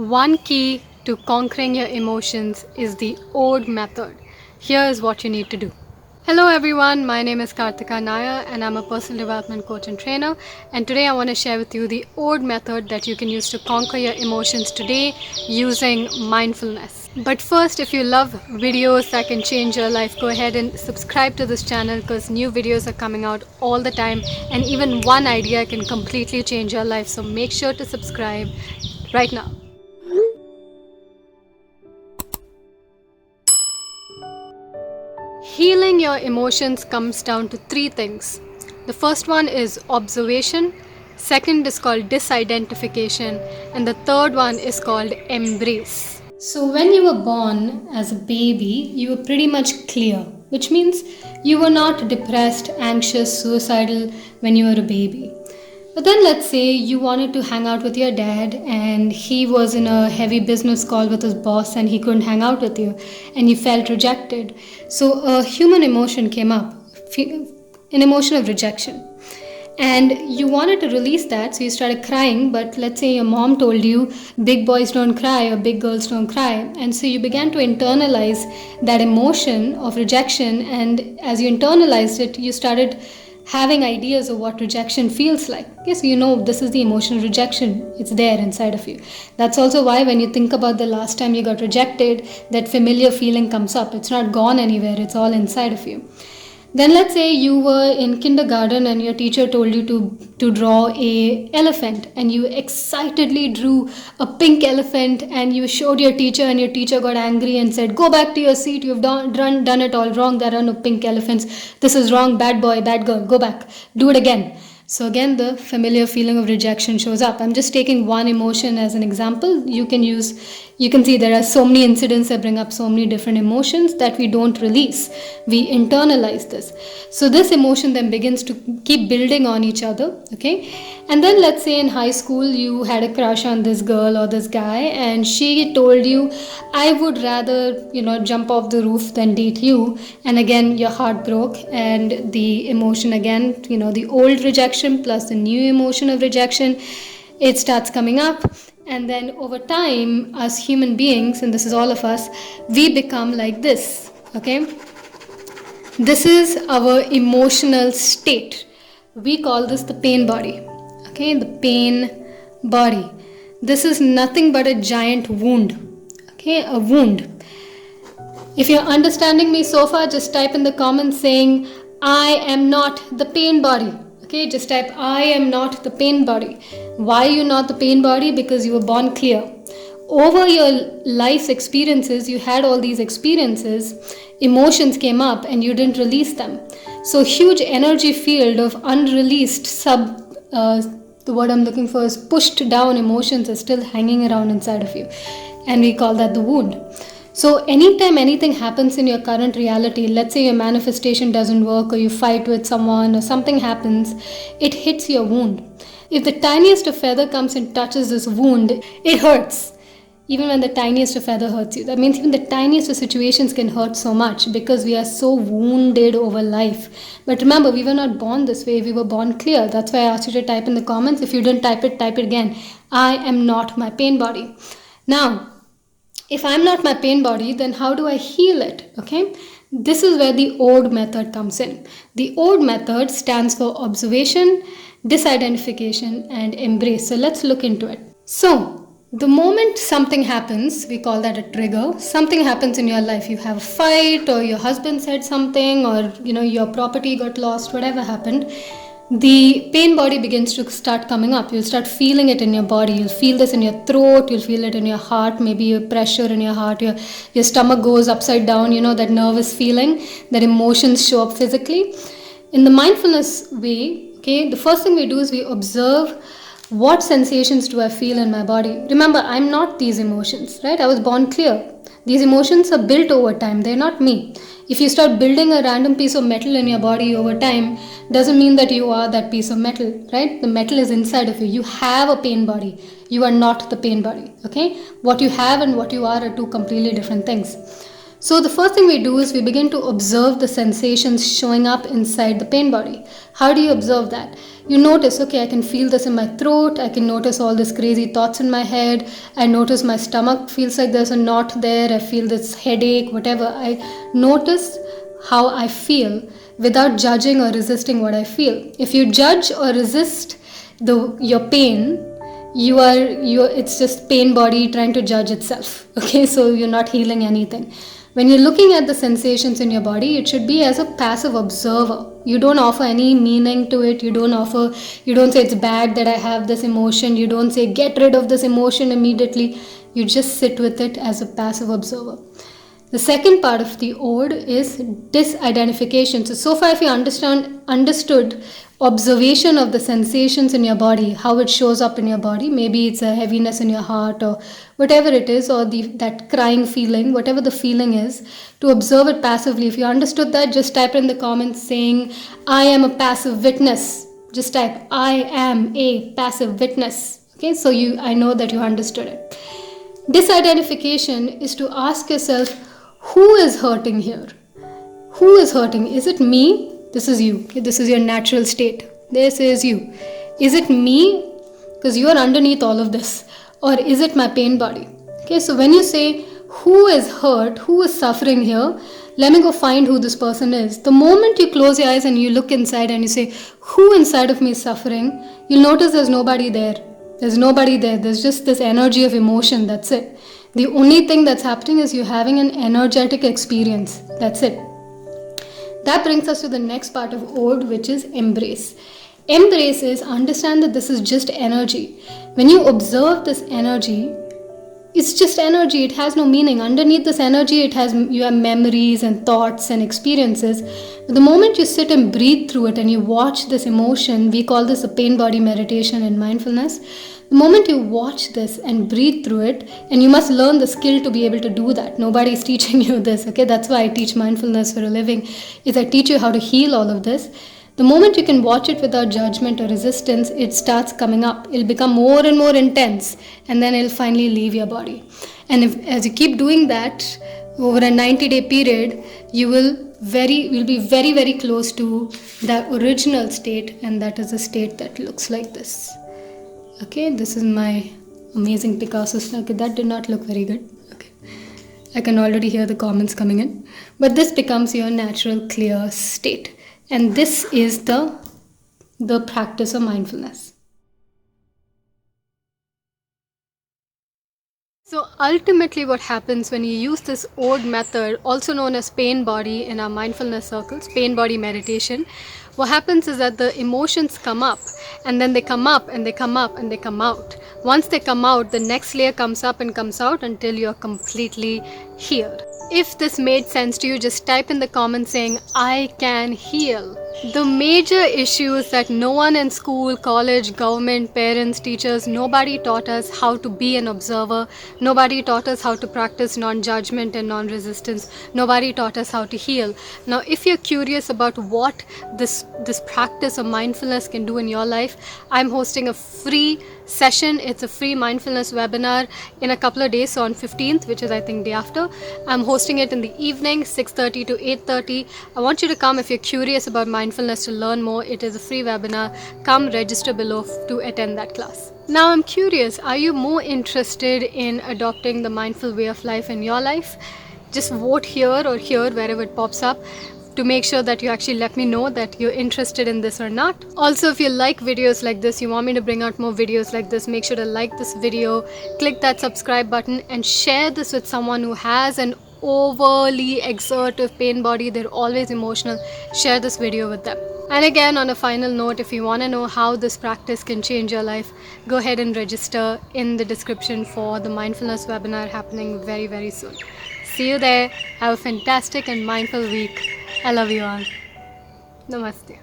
One key to conquering your emotions is the O.D.E Method. Here is what you need to do. Hello everyone, my name is Kartika and I'm a personal development coach and trainer, and today I want to share with you the O.D.E Method that you can use to conquer your emotions today using mindfulness. But first, if you love videos that can change your life, go ahead and subscribe to this channel because new videos are coming out all the time, and even one idea can completely change your life. So make sure to subscribe right now. Healing your emotions comes down to three things. The first one is observation, second is called disidentification, and the third one is called embrace. So, when you were born as a baby, you were pretty much clear, which means you were not depressed, anxious, suicidal when you were a baby. But then let's say you wanted to hang out with your dad and he was in a heavy business call with his boss and he couldn't hang out with you and you felt rejected. So a human emotion came up, an emotion of rejection. And you wanted to release that, so you started crying. But let's say your mom told you big boys don't cry or big girls don't cry. And so you began to internalize that emotion of rejection. And as you internalized it, you started having ideas of what rejection feels like. Okay, so you know this is the emotion of rejection. It's there inside of you. That's also why when you think about the last time you got rejected, that familiar feeling comes up. It's not gone anywhere. It's all inside of you. Then let's say you were in kindergarten and your teacher told you to draw a elephant, and you excitedly drew a pink elephant and you showed your teacher, and your teacher got angry and said, go back to your seat, you've done it all wrong, there are no pink elephants, this is wrong, bad boy, bad girl, go back, do it again. So again, the familiar feeling of rejection shows up. I'm just taking one emotion as an example. You can see there are so many incidents that bring up so many different emotions that we don't release. We internalize this. So this emotion then begins to keep building on each other, okay? And then let's say in high school, you had a crush on this girl or this guy, and she told you, I would rather, jump off the roof than date you. And again, your heart broke, and the emotion again, the old rejection plus the new emotion of rejection, it starts coming up. And then over time, as human beings, and this is all of us, we become like this, okay? This is our emotional state. We call this the pain body, okay? The pain body. This is nothing but a giant wound, okay? A wound. If you're understanding me so far, just type in the comments saying, I am not the pain body. Okay, just type, I am not the pain body. Why are you not the pain body? Because you were born clear. Over your life's experiences, you had all these experiences, emotions came up and you didn't release them. So huge energy field of unreleased the word I'm looking for is pushed down emotions is still hanging around inside of you. And we call that the wound. So anytime anything happens in your current reality, let's say your manifestation doesn't work or you fight with someone or something happens, it hits your wound. If the tiniest of feather comes and touches this wound, it hurts. Even when the tiniest of feather hurts you. That means even the tiniest of situations can hurt so much because we are so wounded over life. But remember, we were not born this way. We were born clear. That's why I asked you to type in the comments. If you didn't type it again. I am not my pain body. Now, if I'm not my pain body, then how do I heal it? Okay, this is where the O.D.E method comes in. The O.D.E method stands for observation, disidentification, and embrace. So let's look into it. So the moment something happens, we call that a trigger. Something happens in your life. You have a fight, or your husband said something, or your property got lost, whatever happened. The pain body begins to start coming up. You'll start feeling it in your body. You'll feel this in your throat. You'll feel it in your heart. Maybe a pressure in your heart. Your stomach goes upside down. That nervous feeling. That emotions show up physically. In the mindfulness way, okay, the first thing we do is we observe what sensations do I feel in my body. Remember, I'm not these emotions, right? I was born clear. These emotions are built over time. They're not me. If you start building a random piece of metal in your body over time, doesn't mean that you are that piece of metal, right? The metal is inside of you. You have a pain body. You are not the pain body, okay? What you have and what you are two completely different things. So the first thing we do is we begin to observe the sensations showing up inside the pain body. How do you observe that? You notice, okay, I can feel this in my throat, I can notice all these crazy thoughts in my head, I notice my stomach feels like there's a knot there, I feel this headache, whatever. I notice how I feel without judging or resisting what I feel. If you judge or resist your pain, it's just pain body trying to judge itself. Okay, so you're not healing anything. When you're looking at the sensations in your body, it should be as a passive observer. You don't offer any meaning to it. You don't say it's bad that I have this emotion. You don't say get rid of this emotion immediately. You just sit with it as a passive observer. The second part of the ode is disidentification. So far if you understood observation of the sensations in your body, how it shows up in your body, maybe it's a heaviness in your heart or whatever it is, or that crying feeling, whatever the feeling is, to observe it passively. If you understood that, just type in the comments saying, I am a passive witness. Just type, I am a passive witness. Okay, so I know that you understood it. Disidentification is to ask yourself, who is hurting here? Who is hurting? Is it me? This is you. This is your natural state. This is you. Is it me? Because you are underneath all of this. Or is it my pain body? Okay, so when you say, who is hurt? Who is suffering here? Let me go find who this person is. The moment you close your eyes and you look inside and you say, who inside of me is suffering? You'll notice there's nobody there. There's nobody there. There's just this energy of emotion. That's it. The only thing that's happening is you're having an energetic experience. That's it. That brings us to the next part of ode, which is embrace. Embrace is understand that this is just energy. When you observe this energy, it's just energy. It has no meaning. Underneath this energy, you have memories and thoughts and experiences. But the moment you sit and breathe through it and you watch this emotion, we call this a pain body meditation in mindfulness. The moment you watch this and breathe through it, and you must learn the skill to be able to do that. Nobody is teaching you this, okay? That's why I teach mindfulness for a living, is I teach you how to heal all of this. The moment you can watch it without judgment or resistance, it starts coming up. It'll become more and more intense, and then it'll finally leave your body. And as you keep doing that, over a 90-day period, you'll be very, very close to the original state, and that is a state that looks like this. Okay, this is my amazing Picasso. Okay, that did not look very good. Okay, I can already hear the comments coming in. But this becomes your natural clear state. And this is the practice of mindfulness. So ultimately what happens when you use this O.D.E method, also known as pain body in our mindfulness circles, pain body meditation, what happens is that the emotions come up, and then they come up and they come up and they come out. Once they come out, the next layer comes up and comes out until you're completely healed. If this made sense to you, just type in the comments saying, I can heal. The major issue is that no one in school, college, government, parents, teachers, nobody taught us how to be an observer. Nobody taught us how to practice non-judgment and non-resistance. Nobody taught us how to heal. Now, if you're curious about what this practice of mindfulness can do in your life, I'm hosting a free session. It's a free mindfulness webinar in a couple of days, so on 15th, which is I think day after. I'm hosting it in the evening, 6:30 to 8:30. I want you to come if you're curious about mindfulness to learn more. It is a free webinar. Come register below to attend that class. Now I'm curious, are you more interested in adopting the mindful way of life in your life? Just vote here or here, wherever it pops up, to make sure that you actually let me know that you're interested in this or not. Also, if you like videos like this, you want me to bring out more videos like this, make sure to like this video, click that subscribe button, and share this with someone who has an overly exertive pain body. They're always emotional. Share this video with them. And again, on a final note, if you want to know how this practice can change your life, go ahead and register in the description for the mindfulness webinar happening very, very soon. See you there. Have a fantastic and mindful week. I love you all. Namaste.